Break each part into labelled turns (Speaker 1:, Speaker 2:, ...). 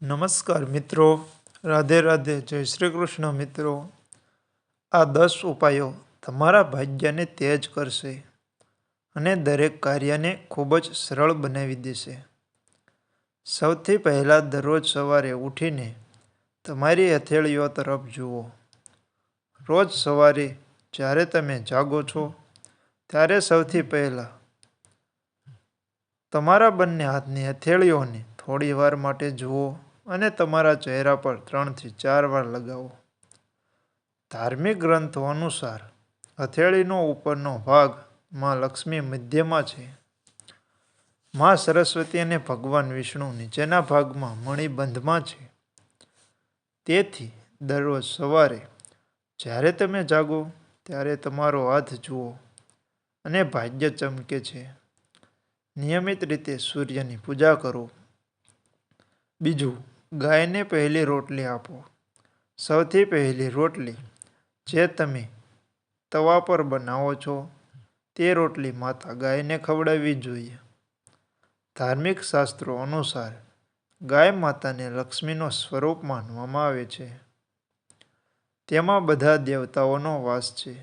Speaker 1: નમસ્કાર મિત્રો, રાધે રાધે, જય શ્રી કૃષ્ણ મિત્રો. આ 10 ઉપાયો તમારા ભાગ્યને તેજ કરશે અને દરેક કાર્યને ખૂબ જ સરળ બનાવી દેશે. સૌથી પહેલાં દરરોજ સવારે ઉઠીને તમારી હથેળીઓ તરફ જુઓ. રોજ સવારે જ્યારે તમે જાગો છો ત્યારે સૌથી પહેલાં તમારા બંને હાથની હથેળીઓને થોડી વાર માટે જુઓ અને તમારા ચહેરા પર 3 થી 4 વાર લગાવો. ધાર્મિક ગ્રંથો અનુસાર હથેળીનો ઉપરનો ભાગ માં લક્ષ્મી મધ્યમાં છે. માં સરસ્વતી અને ભગવાન વિષ્ણુ નીચેના ભાગમાં મણિબંધમાં છે. તેથી દરરોજ સવારે જ્યારે તમે જાગો ત્યારે તમારો હાથ જુઓ અને ભાગ્ય ચમકે છે. નિયમિત રીતે સૂર્યની પૂજા કરો. બીજું, ગાયને પહેલી રોટલી આપો. સૌથી પહેલી રોટલી જે તમે તવા પર બનાવો છો તે રોટલી માતા ગાયને ખવડાવવી જોઈએ. ધાર્મિક શાસ્ત્રો અનુસાર ગાય માતાને લક્ષ્મીનો સ્વરૂપ માનવામાં આવે છે. તેમાં બધા દેવતાઓનો વાસ છે.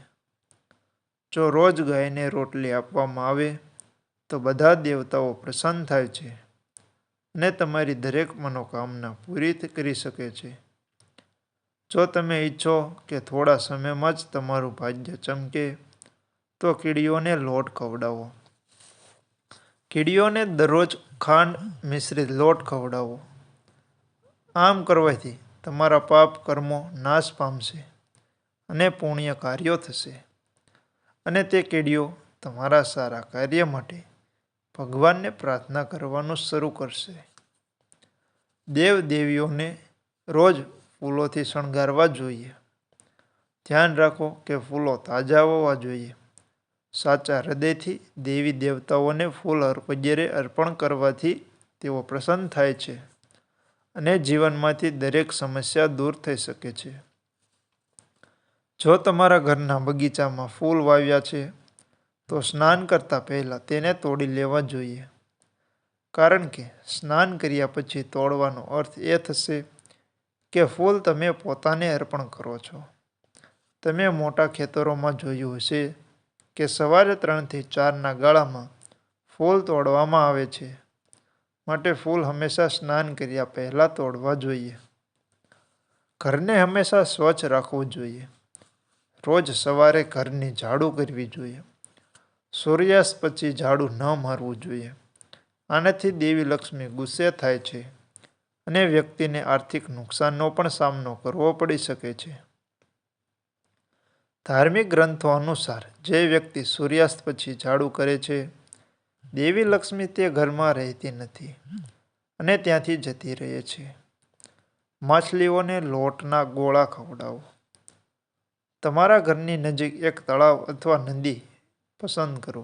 Speaker 1: જો રોજ ગાયને રોટલી આપવામાં આવે તો બધા દેવતાઓ પ્રસન્ન થાય છે અને તમારી દરેક મનોકામના પૂરી કરી શકે છે. જો તમે ઈચ્છો કે થોડા સમયમાં જ તમારું ભાગ્ય ચમકે તો કીડીઓને લોટ ખવડાવો. કીડીઓને દરરોજ ખાંડ મિશ્રિત લોટ ખવડાવો. આમ કરવાથી તમારા પાપ કર્મો નાશ પામશે અને પુણ્ય કાર્યો થશે અને તે કીડીઓ તમારા સારા કાર્ય માટે ભગવાનને પ્રાર્થના કરવાનું શરૂ કરશે. દેવદેવીઓને રોજ ફૂલોથી શણગારવા જોઈએ. ધ્યાન રાખો કે ફૂલો તાજા હોવા જોઈએ. સાચા હૃદયથી દેવી દેવતાઓને ફૂલ વગેરે અર્પણ કરવાથી તેઓ પ્રસન્ન થાય છે અને જીવનમાંથી દરેક સમસ્યા દૂર થઈ શકે છે. જો તમારા ઘરના બગીચામાં ફૂલ વાવ્યા છે તો સ્નાન કરતા પહેલા તેને તોડી લેવા જોઈએ. કારણ કે સ્નાન કર્યા પછી તોડવાનો અર્થ એ થશે કે ફૂલ તમે પોતાને અર્પણ કરો છો. તમે મોટા ખેતરોમાં જોયું હશે કે સવારે 3 થી 4 ના ગાળામાં ફૂલ તોડવામાં આવે છે. માટે ફૂલ હંમેશા સ્નાન કર્યા પહેલા તોડવા જોઈએ. ઘરને હંમેશા સ્વચ્છ રાખવું જોઈએ. રોજ સવારે ઘરની ઝાડુ કરવી જોઈએ. સૂર્યાસ્ત પછી ઝાડુ ન મારવું જોઈએ. આનાથી દેવી લક્ષ્મી ગુસ્સે થાય છે અને વ્યક્તિને આર્થિક નુકસાનનો પણ સામનો કરવો પડી શકે છે. ધાર્મિક ગ્રંથો અનુસાર જે વ્યક્તિ સૂર્યાસ્ત પછી ઝાડુ કરે છે દેવી લક્ષ્મી તે ઘરમાં રહેતી નથી અને ત્યાંથી જતી રહે છે. માછલીઓને લોટના ગોળા ખવડાવો. તમારા ઘરની નજીક એક તળાવ અથવા નદી પસંદ કરો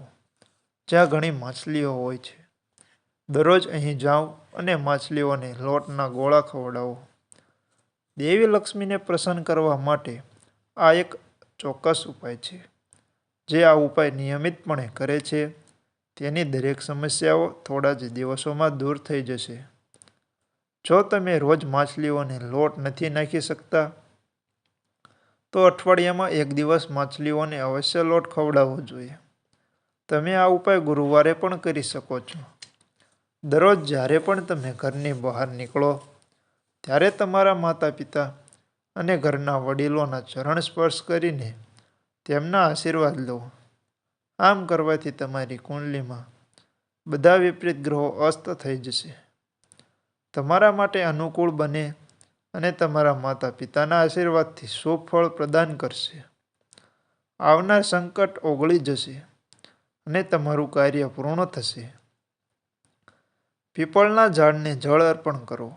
Speaker 1: જ્યાં ઘણી માછલીઓ હોય છે. દરરોજ અહીં જાઓ અને માછલીઓને લોટના ગોળા ખવડાવો. દેવી લક્ષ્મીને પ્રસન્ન કરવા માટે આ એક ચોક્કસ ઉપાય છે. જે આ ઉપાય નિયમિતપણે કરે છે તેની દરેક સમસ્યાઓ થોડા જ દિવસોમાં દૂર થઈ જશે. જો તમે રોજ માછલીઓને લોટ નથી નાખી શકતા તો અઠવાડિયામાં એક દિવસ માછલીઓને અવશ્ય લોટ ખવડાવવો જોઈએ. તમે આ ઉપાય ગુરુવારે પણ કરી શકો છો. દરરોજ જ્યારે પણ તમે ઘરની બહાર નીકળો ત્યારે તમારા માતા પિતા અને ઘરના વડીલોના ચરણ સ્પર્શ કરીને તેમના આશીર્વાદ લો. આમ કરવાથી તમારી કુંડલીમાં બધા વિપરીત ગ્રહો અસ્ત થઈ જશે. તમારા માટે અનુકૂળ બને અને તમારા માતા પિતાના આશીર્વાદથી શુભ ફળ પ્રદાન કરશે. આવનાર સંકટ ઓગળી જશે અને તમારું કાર્ય પૂર્ણ થશે. પીપળના ઝાડને જળ અર્પણ કરો.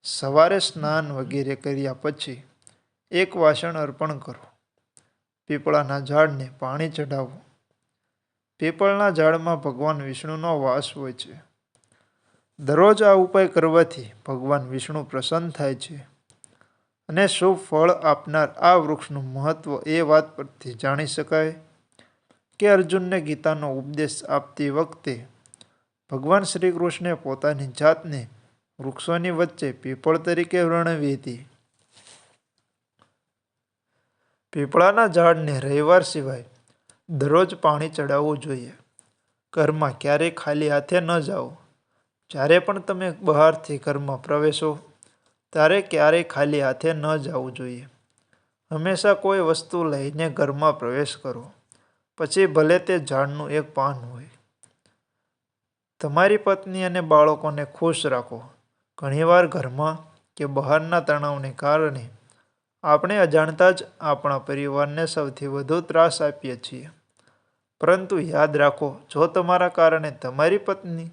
Speaker 1: સવારે સ્નાન વગેરે કર્યા પછી એક વાસણ અર્પણ કરો. પીપળાના ઝાડને પાણી ચઢાવો. પીપળના ઝાડમાં ભગવાન વિષ્ણુનો વાસ હોય છે. દરરોજ આ ઉપાય કરવાથી ભગવાન વિષ્ણુ પ્રસન્ન થાય છે અને શુભ ફળ આપનાર આ વૃક્ષનું મહત્વ એ વાત પરથી જાણી શકાય કે અર્જુનને ગીતાનો ઉપદેશ આપતી વખતે ભગવાન શ્રી કૃષ્ણે પોતાની જાતને વૃક્ષોની વચ્ચે પીપળ તરીકે વર્ણવી હતી. પીપળાના ઝાડને રવિવાર સિવાય દરરોજ પાણી ચડાવવું જોઈએ. ઘરમાં ક્યારેય ખાલી હાથે ન જાઓ. જ્યારે પણ તમે બહારથી ઘરમાં પ્રવેશો ત્યારે ક્યારેય ખાલી હાથે ન જવું જોઈએ. હંમેશા કોઈ વસ્તુ લઈને ઘરમાં પ્રવેશ કરો, પછી ભલે તે ઝાડનું એક પાન હોય. તમારી પત્ની અને બાળકોને ખુશ રાખો. ઘણીવાર ઘરમાં કે બહારના તણાવને કારણે આપણે અજાણતા જ આપણા પરિવારને સૌથી વધુ ત્રાસ આપીએ છીએ. પરંતુ યાદ રાખો, જો તમારા કારણે તમારી પત્ની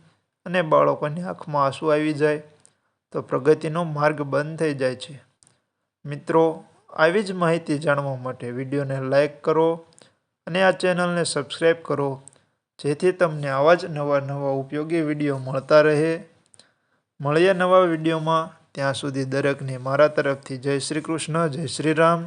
Speaker 1: અને બાળકોની આંખમાં આંસુ આવી જાય તો પ્રગતિનો માર્ગ બંધ થઈ જાય છે. મિત્રો, આવી જ માહિતી જાણવા માટે વિડીયોને લાઈક કરો અને આ ચેનલને સબસ્ક્રાઈબ કરો, જેથી તમને આવા જ નવા ઉપયોગી વિડીયો મળતા રહે. મળીએ નવા વિડીયોમાં. ત્યાં સુધી દરેકને મારા તરફથી જય શ્રી કૃષ્ણ, જય શ્રી રામ.